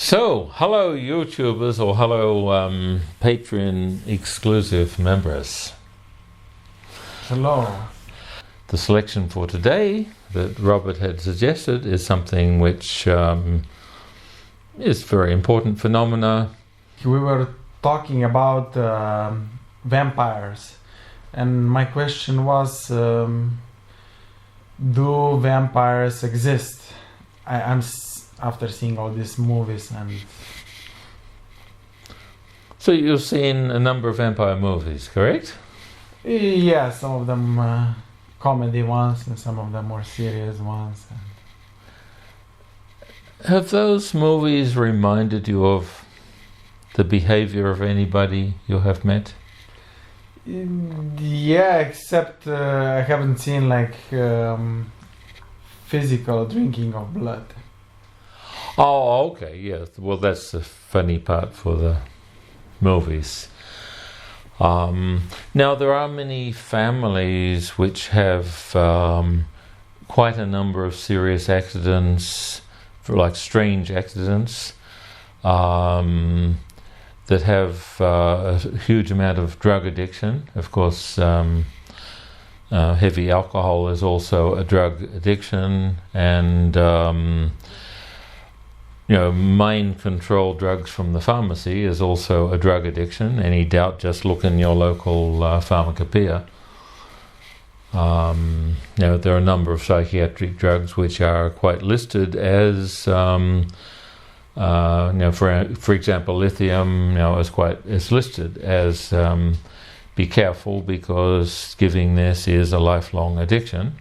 So, hello YouTubers or hello Patreon exclusive members. Hello. The selection for today that Robert had suggested is something which is very important phenomena. We were talking about vampires, and my question was, do vampires exist? After seeing all these movies and... So you've seen a number of vampire movies, correct? Yeah, some of them comedy ones and some of them more serious ones. Have those movies reminded you of the behavior of anybody you have met? Yeah, except I haven't seen like physical drinking of blood. Oh, okay, yes. Well, that's the funny part for the movies. Now, there are many families which have quite a number of serious accidents, like strange accidents, that have a huge amount of drug addiction. Of course, heavy alcohol is also a drug addiction, and mind-controlled drugs from the pharmacy is also a drug addiction. Any doubt, just look in your local pharmacopoeia. There are a number of psychiatric drugs which are quite listed as, for example, lithium. Is listed as be careful because giving this is a lifelong addiction,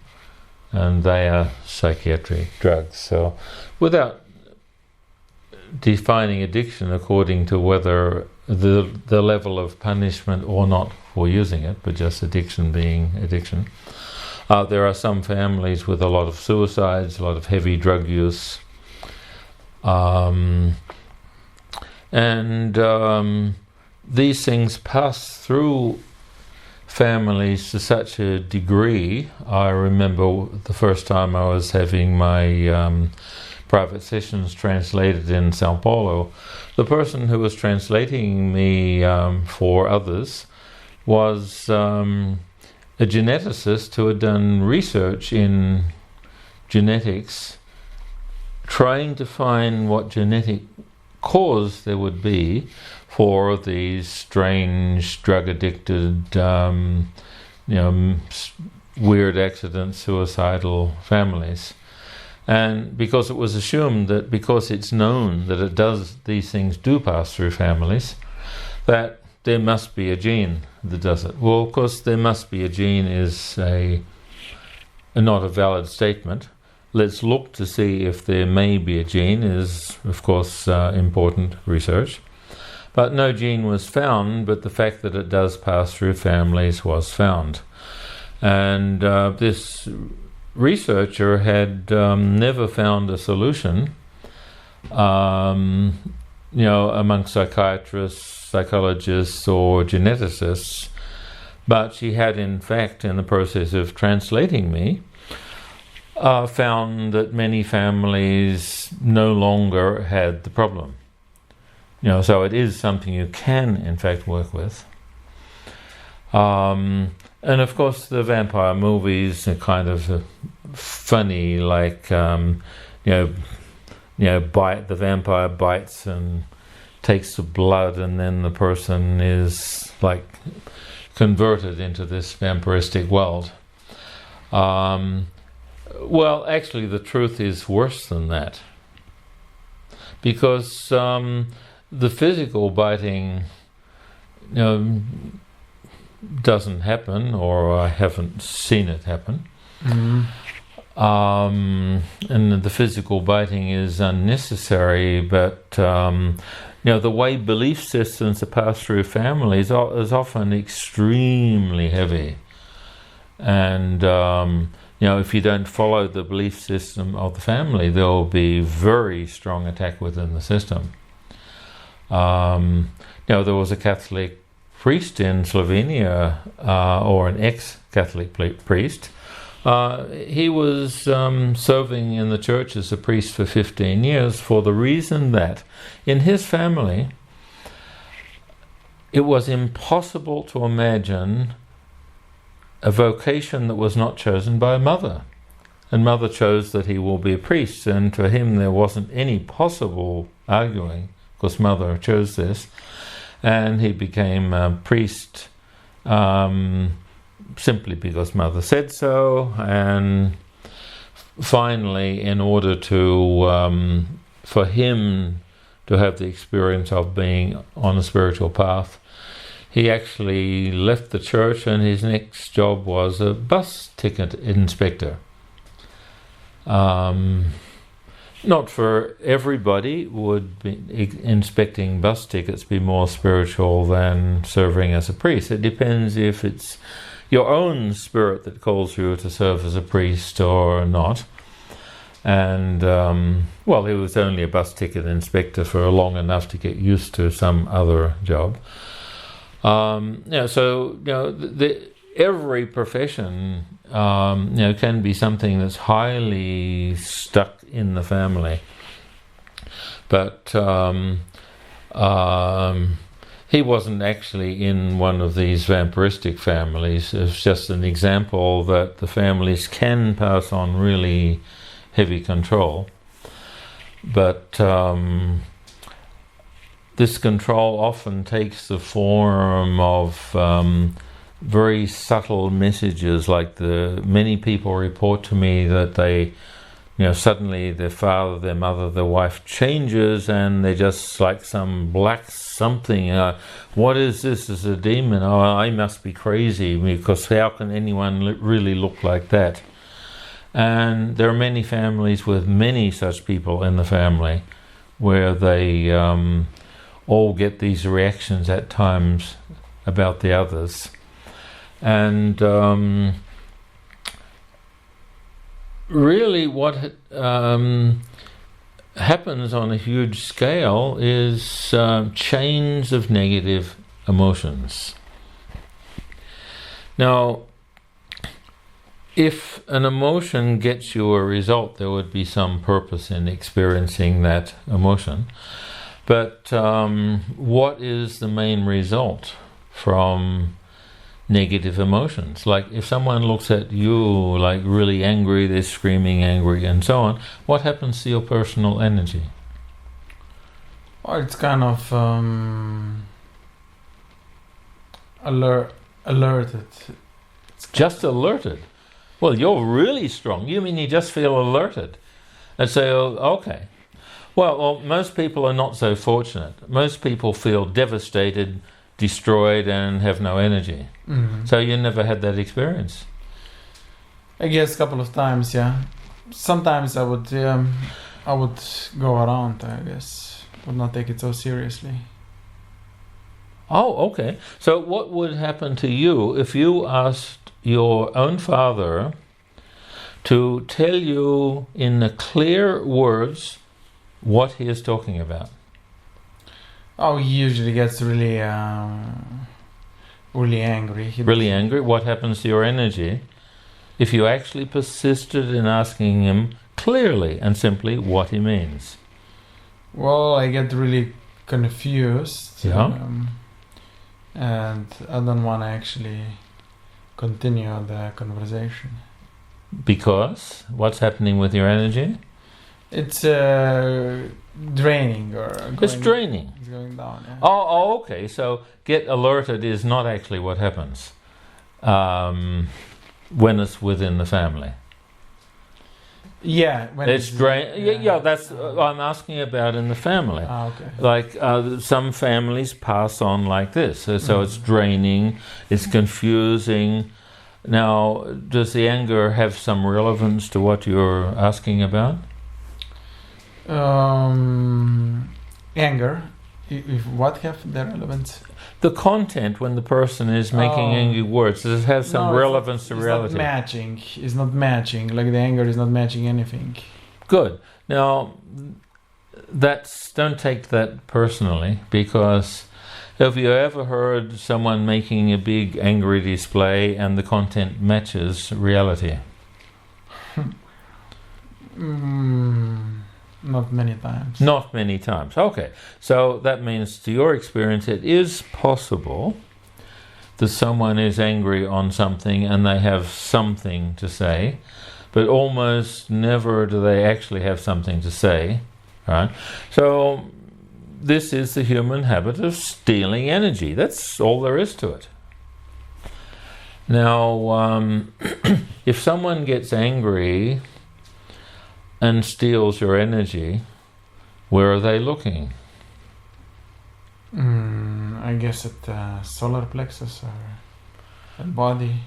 and they are psychiatric drugs. So, without defining addiction according to whether the level of punishment or not for using it, but just addiction being addiction. There are some families with a lot of suicides, a lot of heavy drug use, and these things pass through families to such a degree. I remember the first time I was having my private sessions translated in Sao Paulo, the person who was translating me for others was a geneticist who had done research in genetics, trying to find what genetic cause there would be for these strange drug-addicted, weird accident, suicidal families. And because it was assumed that because it's known that these things do pass through families, that there must be a gene that does it. Well, of course, there must be a gene is not a valid statement. Let's look to see if there may be a gene is, of course, important research. But no gene was found, but the fact that it does pass through families was found. And this researcher had never found a solution, among psychiatrists, psychologists, or geneticists, but she had, in fact, in the process of translating me, found that many families no longer had the problem. So it is something you can, in fact, work with. And of course, the vampire movies are kind of funny, like the vampire bites and takes the blood, and then the person is like converted into this vampiristic world. Well, actually, the truth is worse than that, because the physical biting, doesn't happen, or I haven't seen it happen. Mm-hmm. And the physical biting is unnecessary, but the way belief systems are passed through families is often extremely heavy, and if you don't follow the belief system of the family, there will be very strong attack within the system. There was a Catholic priest in Slovenia, or an ex-Catholic priest, He was serving in the church as a priest for 15 years for the reason that in his family it was impossible to imagine a vocation that was not chosen by mother. And mother chose that he will be a priest, and to him there wasn't any possible arguing, because mother chose this. And he became a priest simply because mother said so. And finally, in order to for him to have the experience of being on a spiritual path, he actually left the church, and his next job was a bus ticket inspector. Not for everybody would be inspecting bus tickets be more spiritual than serving as a priest. It depends if it's your own spirit that calls you to serve as a priest or not. And well, he was only a bus ticket inspector for long enough to get used to some other job. So every profession can be something that's highly stuck in the family. But he wasn't actually in one of these vampiristic families. It's just an example that the families can pass on really heavy control. But this control often takes the form of very subtle messages, like many people report to me that they, suddenly their father, their mother, their wife changes, and they're just like some black something. What is this? Is a demon? Oh, I must be crazy, because how can anyone really look like that? And there are many families with many such people in the family where they all get these reactions at times about the others. And really what happens on a huge scale is chains of negative emotions. Now, if an emotion gets you a result, there would be some purpose in experiencing that emotion. But what is the main result from negative emotions? Like if someone looks at you like really angry, they're screaming angry and so on, what happens to your personal energy? Well, it's kind of alerted. Just alerted? Well, you're really strong. You mean you just feel alerted and say, oh, okay. Well, most people are not so fortunate. Most people feel devastated, destroyed, and have no energy. Mm-hmm. So you never had that experience? I guess a couple of times, yeah. Sometimes I would go around, I guess. Would not take it so seriously. Oh, okay. So what would happen to you if you asked your own father to tell you in the clear words what he is talking about? Oh, he usually gets really angry. Really angry? What happens to your energy if you actually persisted in asking him clearly and simply what he means? Well, I get really confused. Yeah. And I don't want to actually continue the conversation. Because? What's happening with your energy? It's draining It's draining. It's going down, yeah. Oh, okay. So get alerted is not actually what happens when it's within the family. Yeah, when it's Yeah, that's I'm asking about in the family. Ah, okay. Like some families pass on like this, so it's draining, it's confusing. Now, does the anger have some relevance to what you're asking about? Anger. If what have the relevance? The content when the person is making angry words, does it have some relevance to reality? It's not matching. Like the anger is not matching anything. Good. Now, don't take that personally, because have you ever heard someone making a big angry display and the content matches reality? Not many times. Not many times. Okay. So that means, to your experience, it is possible that someone is angry on something and they have something to say, but almost never do they actually have something to say, right? So this is the human habit of stealing energy. That's all there is to it. Now, if someone gets angry and steals your energy, where are they looking? I guess at the solar plexus or at body.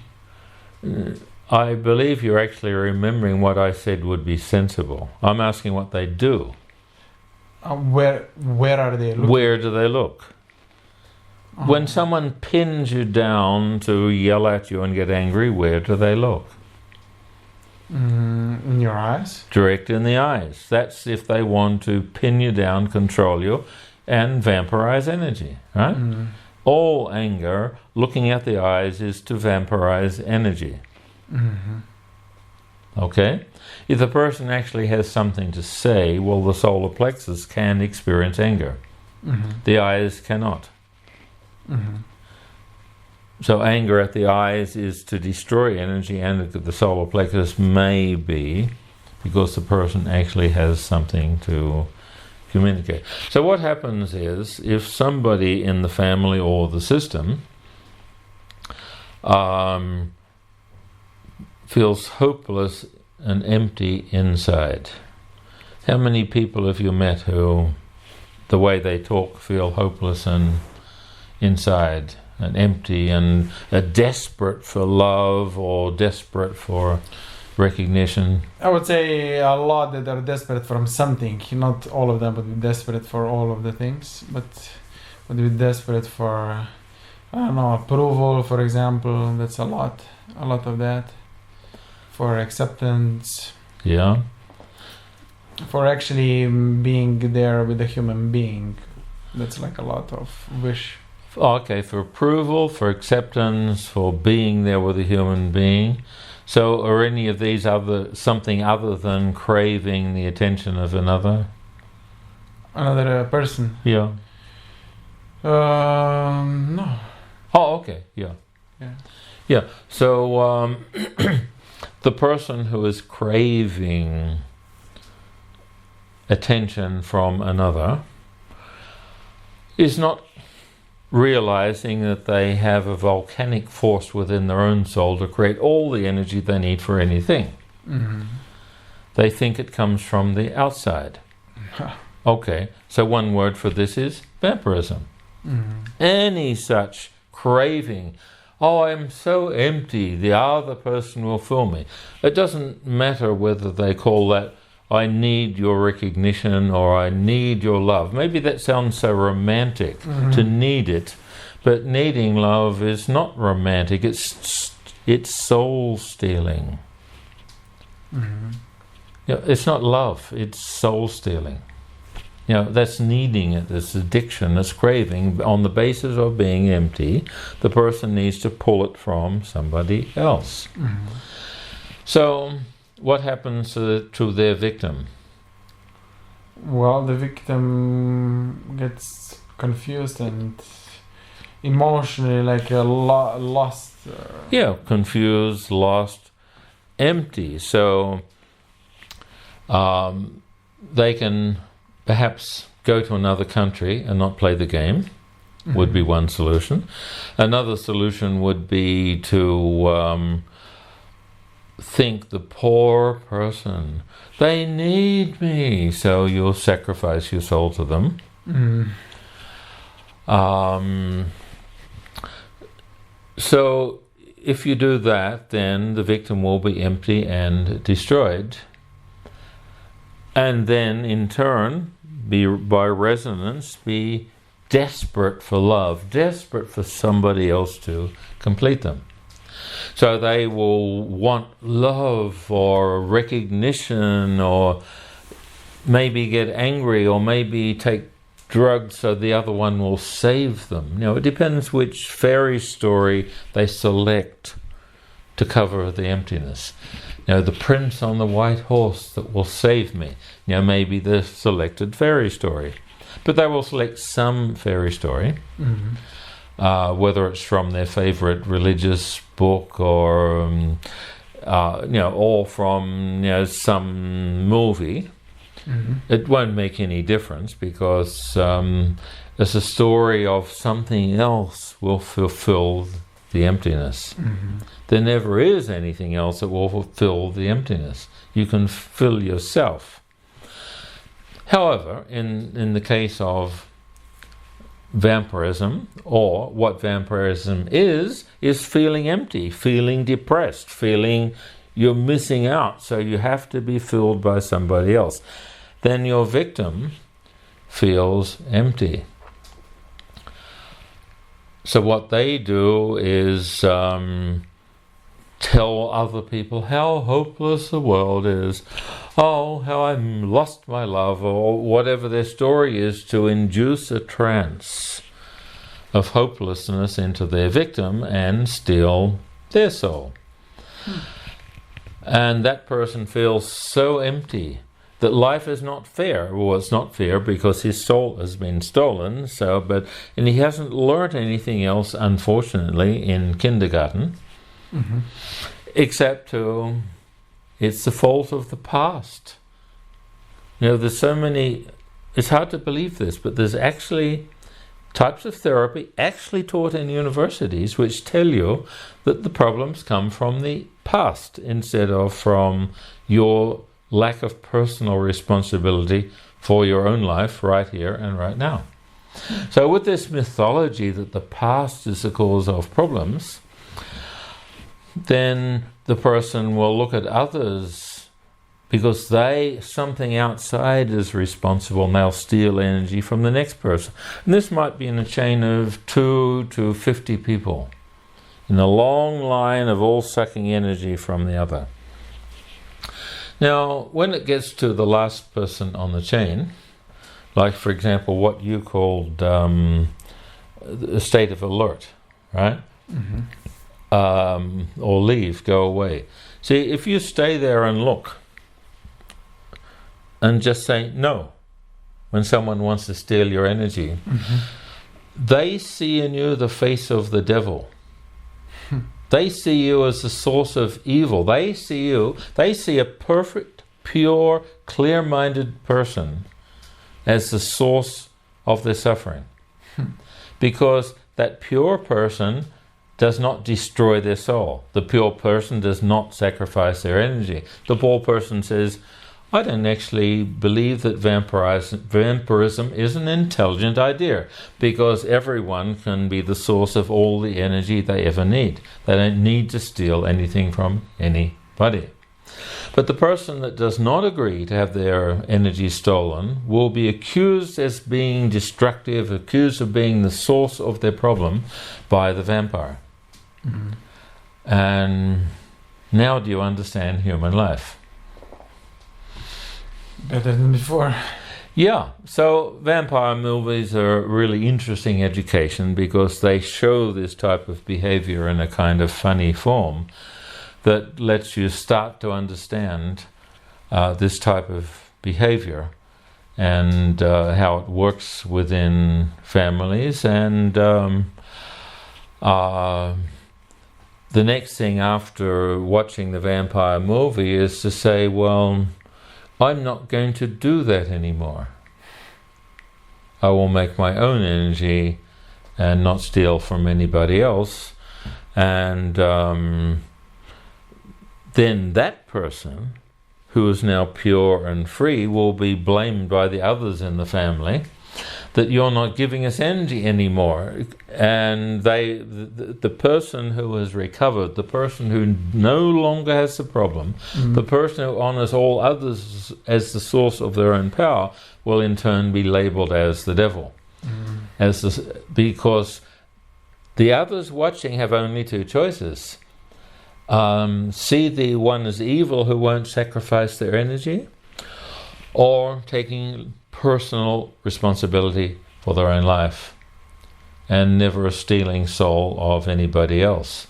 I believe you're actually remembering what I said would be sensible. I'm asking what they do. Where are they looking? Where do they look? When someone pins you down to yell at you and get angry, where do they look? In your eyes? Direct in the eyes. That's if they want to pin you down, control you, and vampirize energy, right? All anger, looking at the eyes, is to vampirize energy. Okay? If the person actually has something to say, well, the solar plexus can experience anger. The eyes cannot. So anger at the eyes is to destroy energy, and the solar plexus may be because the person actually has something to communicate. So what happens is, if somebody in the family or the system feels hopeless and empty inside. How many people have you met who, the way they talk, feel hopeless and inside and empty and are desperate for love or desperate for recognition? I would say a lot that are desperate from something. Not all of them would be desperate for all of the things, but would be desperate for, I don't know, approval, for example. That's a lot of that. For acceptance. Yeah. For actually being there with a human being. That's like a lot of wish. Okay, for approval, for acceptance, for being there with a human being. So are any of these something other than craving the attention of another? Another person? Yeah. No. Oh, okay, yeah. Yeah, so the person who is craving attention from another is not realizing that they have a volcanic force within their own soul to create all the energy they need for anything. They think it comes from the outside. Okay, so one word for this is vampirism. Any such craving, oh, I'm so empty, the other person will fill me. It doesn't matter whether they call that, I need your recognition or I need your love. Maybe that sounds so romantic to need it, but needing love is not romantic. It's soul stealing. It's not love, it's soul stealing. That's needing it, that's addiction, that's craving. On the basis of being empty, the person needs to pull it from somebody else. So what happens to their victim? Well, the victim gets confused and emotionally like lost. Confused, lost, empty. So they can perhaps go to another country and not play the game, would be one solution. Another solution would be to think the poor person, they need me, so you'll sacrifice your soul to them. So if you do that, then the victim will be empty and destroyed, and then in turn, by resonance, be desperate for love, desperate for somebody else to complete them. So they will want love or recognition, or maybe get angry, or maybe take drugs so the other one will save them. It depends which fairy story they select to cover the emptiness. the prince on the white horse that will save me. Maybe the selected fairy story. But they will select some fairy story, whether it's from their favorite religious book or from some movie. It won't make any difference because it's a story of something else will fulfill the emptiness. There never is anything else that will fulfill the emptiness. You can fill yourself. However, in the case of vampirism, or what vampirism is feeling empty, feeling depressed, feeling you're missing out, so you have to be filled by somebody else. Then your victim feels empty. So what they do is tell other people how hopeless the world is, how I've lost my love, or whatever their story is, to induce a trance of hopelessness into their victim and steal their soul. And that person feels so empty that life is not fair. Well, it's not fair because his soul has been stolen, and he hasn't learnt anything else, unfortunately, in kindergarten, except it's the fault of the past. There's so many, it's hard to believe this, but there's actually types of therapy actually taught in universities which tell you that the problems come from the past instead of from your lack of personal responsibility for your own life right here and right now. So with this mythology that the past is the cause of problems, then the person will look at others because something outside is responsible, and they'll steal energy from the next person. And this might be in a chain of 2 to 50 people, in a long line of all sucking energy from the other. Now, when it gets to the last person on the chain, like, for example, what you called a state of alert, right? Or leave, go away. See, if you stay there and look, and just say no when someone wants to steal your energy, they see in you the face of the devil. They see you as the source of evil. They see a perfect, pure, clear-minded person as the source of their suffering. Because that pure person does not destroy their soul. The pure person does not sacrifice their energy. The poor person says, I don't actually believe that vampirism is an intelligent idea, because everyone can be the source of all the energy they ever need. They don't need to steal anything from anybody. But the person that does not agree to have their energy stolen will be accused as being destructive, accused of being the source of their problem by the vampire. And now do you understand human life? Better than before. Yeah, so vampire movies are a really interesting education because they show this type of behavior in a kind of funny form that lets you start to understand this type of behavior and how it works within families. And the next thing after watching the vampire movie is to say, well, I'm not going to do that anymore. I will make my own energy and not steal from anybody else. And then that person, who is now pure and free, will be blamed by the others in the family that you're not giving us energy anymore. And the person who has recovered, the person who no longer has the problem, the person who honors all others as the source of their own power, will in turn be labeled as the devil. Because the others watching have only two choices. See the one as evil who won't sacrifice their energy, or taking personal responsibility for their own life and never a stealing soul of anybody else.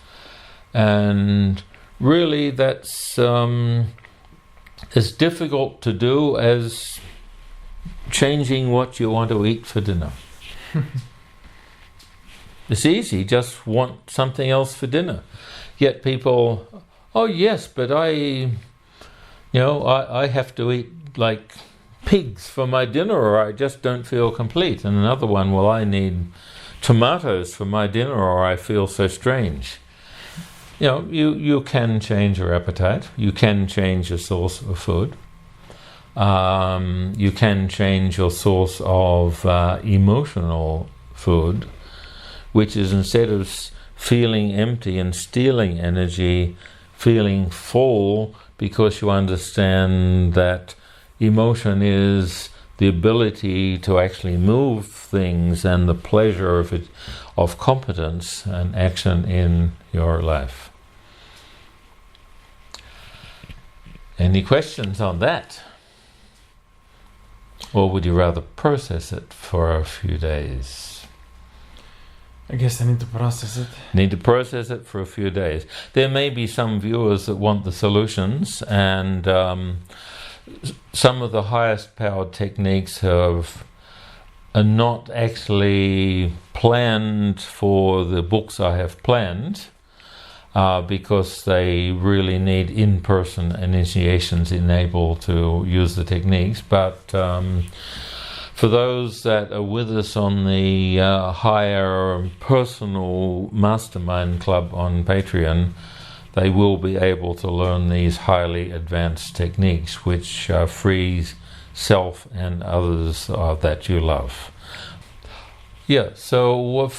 And really that's as difficult to do as changing what you want to eat for dinner. It's easy, just want something else for dinner. Yet people, oh yes, but I have to eat like pigs for my dinner or I just don't feel complete. And another one, well, I need tomatoes for my dinner or I feel so strange. You can change your appetite. You can change your source of food. You can change your source of emotional food, which is instead of feeling empty and stealing energy, feeling full, because you understand that emotion is the ability to actually move things and the pleasure of it, of competence and action in your life. Any questions on that? Or would you rather process it for a few days? I guess I need to process it. Need to process it for a few days. There may be some viewers that want the solutions, and some of the highest powered techniques are not actually planned for the books I have planned, because they really need in-person initiations enabled to use the techniques. But for those that are with us on the higher personal mastermind club on Patreon, they will be able to learn these highly advanced techniques which free self and others that you love. Yeah, so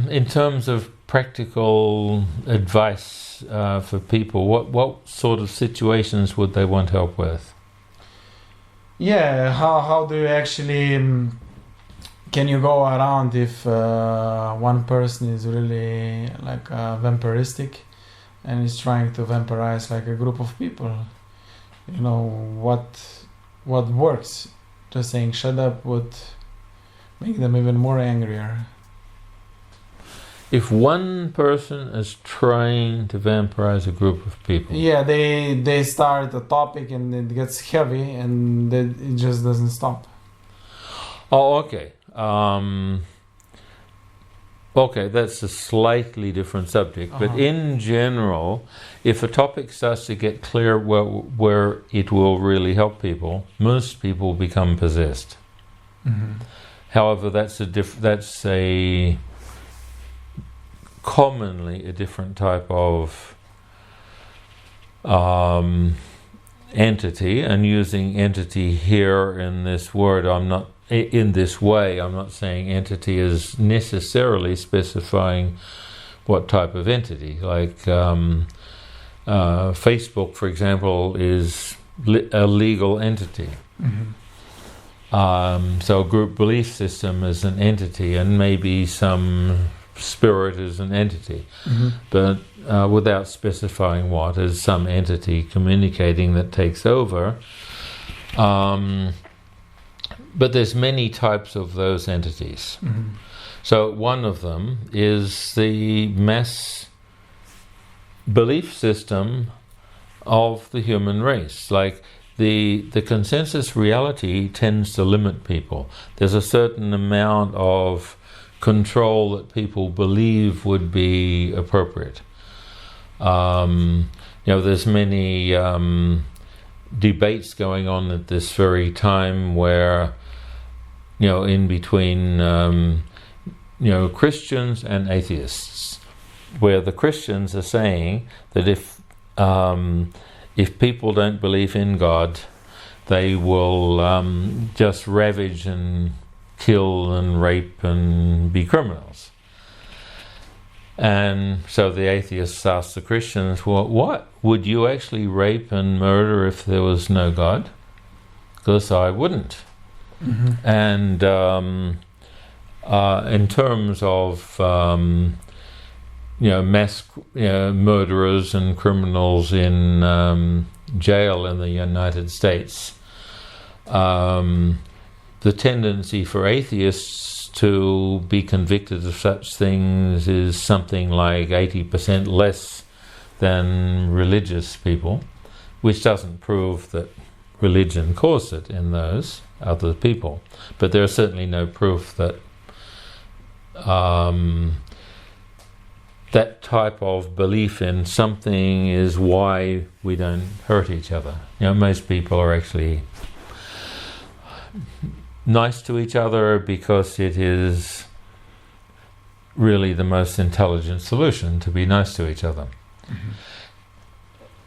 in terms of practical advice for people, what sort of situations would they want help with? Yeah, how do you actually can you go around if one person is really like vampiristic and is trying to vampirize like a group of people? What works? Just saying shut up would make them even more angrier. If one person is trying to vampirize a group of people, yeah, they start a topic and it gets heavy and it just doesn't stop. Oh, okay. Okay, that's a slightly different subject. But in general, if a topic starts to get clear where it will really help people, most people become possessed. Mm-hmm. However, that's commonly a different type of entity, and using entity here in this word, I'm not saying entity is necessarily specifying what type of entity. Like Facebook, for example, is a legal entity. Mm-hmm. So a group belief system is an entity, and maybe some spirit is an entity, mm-hmm. but without specifying what is some entity communicating that takes over. But there's many types of those entities. Mm-hmm. So one of them is the mass belief system of the human race. Like the consensus reality tends to limit people. There's a certain amount of control that people believe would be appropriate. There's many debates going on at this very time where, in between, Christians and atheists, where the Christians are saying that if people don't believe in God, they will just ravage and kill and rape and be criminals. And so the atheists ask the Christians, well, what? Would you actually rape and murder if there was no God? Because I wouldn't. Mm-hmm. And in terms of mass murderers and criminals in jail in the United States, the tendency for atheists to be convicted of such things is something like 80% less than religious people, which doesn't prove that religion caused it in those other people. But there is certainly no proof that that type of belief in something is why we don't hurt each other. Most people are actually nice to each other because it is really the most intelligent solution to be nice to each other. Mm-hmm.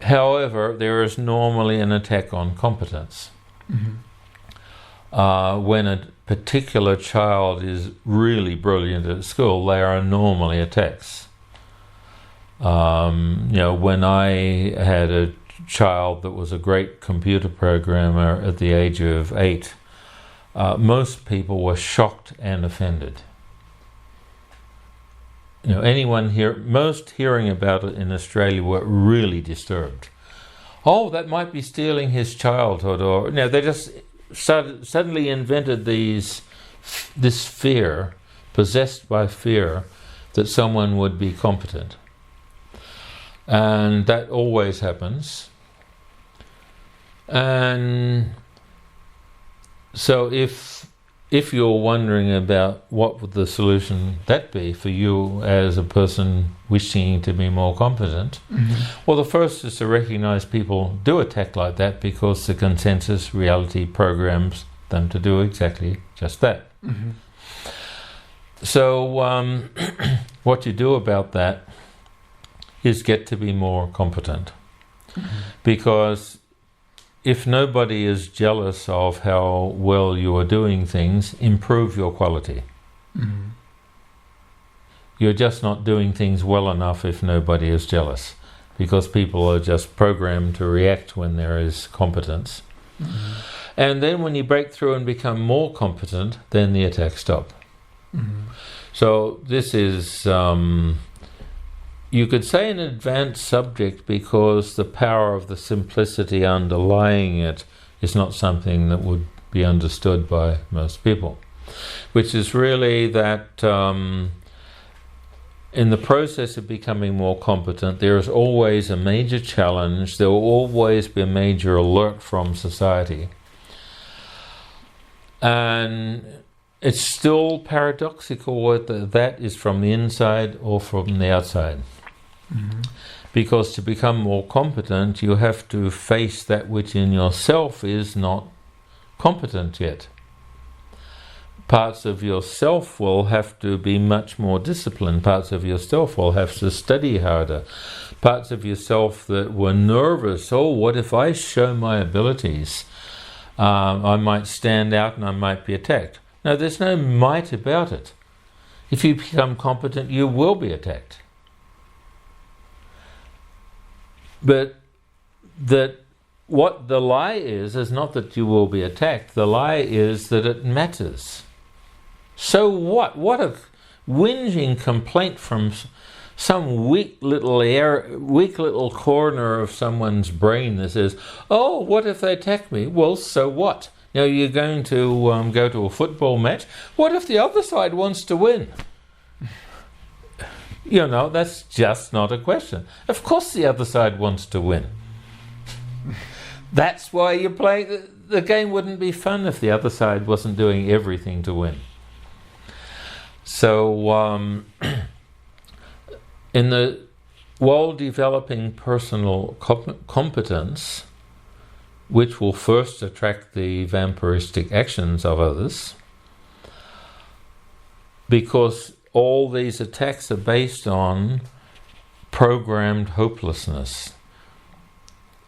However, there is normally an attack on competence. Mm-hmm. When a particular child is really brilliant at school, there are normally attacks. When I had a child that was a great computer programmer at the age of 8, most people were shocked and offended. Most hearing about it in Australia were really disturbed. Oh, that might be stealing his childhood, or they just suddenly invented this fear, possessed by fear, that someone would be competent. And that always happens. And so if you're wondering about what would the solution that be for you as a person wishing to be more competent, mm-hmm. well, the first is to recognize people do attack like that because the consensus reality programs them to do exactly just that. Mm-hmm. So what you do about that is get to be more competent. Mm-hmm. Because if nobody is jealous of how well you are doing things, improve your quality. Mm-hmm. You're just not doing things well enough if nobody is jealous, because people are just programmed to react when there is competence. Mm-hmm. And then when you break through and become more competent, then the attacks stop. Mm-hmm. So this is, you could say, an advanced subject, because the power of the simplicity underlying it is not something that would be understood by most people, which is really that in the process of becoming more competent, there is always a major challenge, there will always be a major alert from society. And it's still paradoxical whether that is from the inside or from the outside. Mm-hmm. Because to become more competent, you have to face that which in yourself is not competent yet. Parts of yourself will have to be much more disciplined. Parts of yourself will have to study harder. Parts of yourself that were nervous, oh, what if I show my abilities? I might stand out and I might be attacked. No, there's no might about it. If you become competent, you will be attacked. But that what the lie is not that you will be attacked. The lie is that it matters. So what? What a whinging complaint from some weak little corner of someone's brain that says, oh, what if they attack me? Well, so what? You're going to go to a football match. What if the other side wants to win? That's just not a question. Of course the other side wants to win. That's why you're playing. The game wouldn't be fun if the other side wasn't doing everything to win. So in the while developing personal competence, which will first attract the vampiristic actions of others, because all these attacks are based on programmed hopelessness.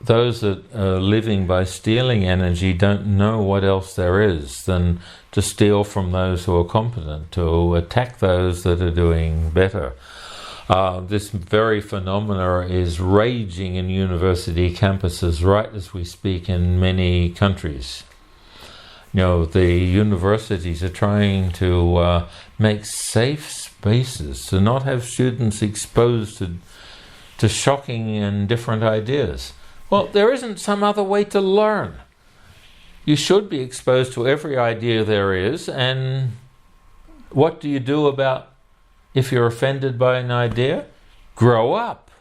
Those that are living by stealing energy don't know what else there is than to steal from those who are competent, to attack those that are doing better. This very phenomena is raging in university campuses right as we speak in many countries. The universities are trying to make safe spaces to not have students exposed to shocking and different ideas. Well, there isn't some other way to learn. You should be exposed to every idea there is, and what do you do about if you're offended by an idea? Grow up.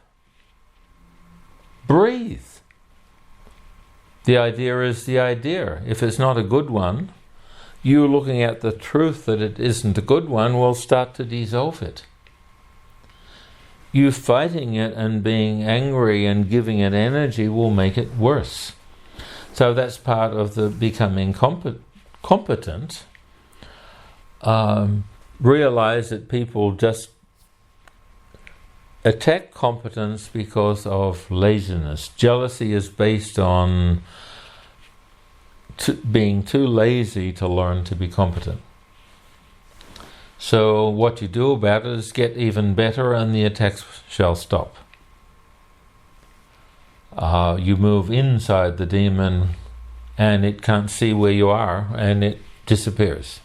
breathe. The idea is the idea. If it's not a good one, you looking at the truth that it isn't a good one will start to dissolve it. You fighting it and being angry and giving it energy will make it worse. So that's part of the becoming competent. Realize that people just attack competence because of laziness. Jealousy is based on being too lazy to learn to be competent. So what you do about it is get even better and the attacks shall stop. You move inside the demon and it can't see where you are and it disappears.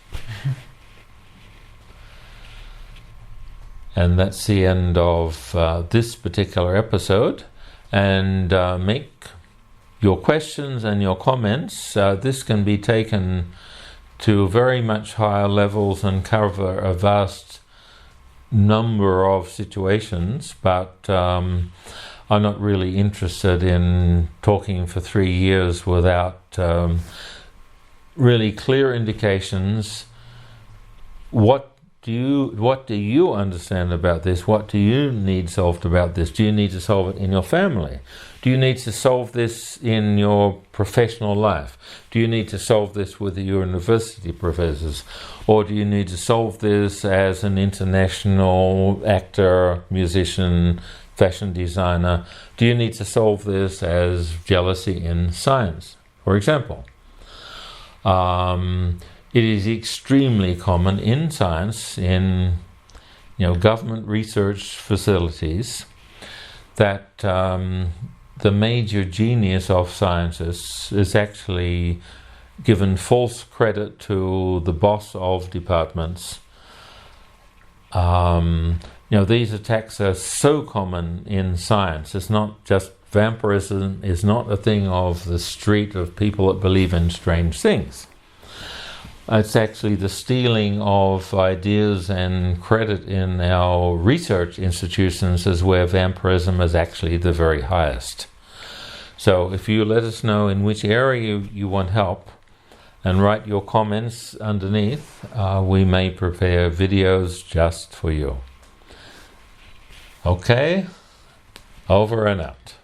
And that's the end of this particular episode. And make your questions and your comments. This can be taken to very much higher levels and cover a vast number of situations, but I'm not really interested in talking for 3 years without really clear indications. What do you understand about this? What do you need solved about this? Do you need to solve it in your family? Do you need to solve this in your professional life? Do you need to solve this with your university professors? Or do you need to solve this as an international actor, musician, fashion designer? Do you need to solve this as jealousy in science, for example? It is extremely common in science, in government research facilities, that the major genius of scientists is actually given false credit to the boss of departments. These attacks are so common in science. It's not just vampirism is not a thing of the street of people that believe in strange things. It's actually the stealing of ideas and credit in our research institutions is where vampirism is actually the very highest. So if you let us know in which area you want help and write your comments underneath, we may prepare videos just for you. Okay, over and out.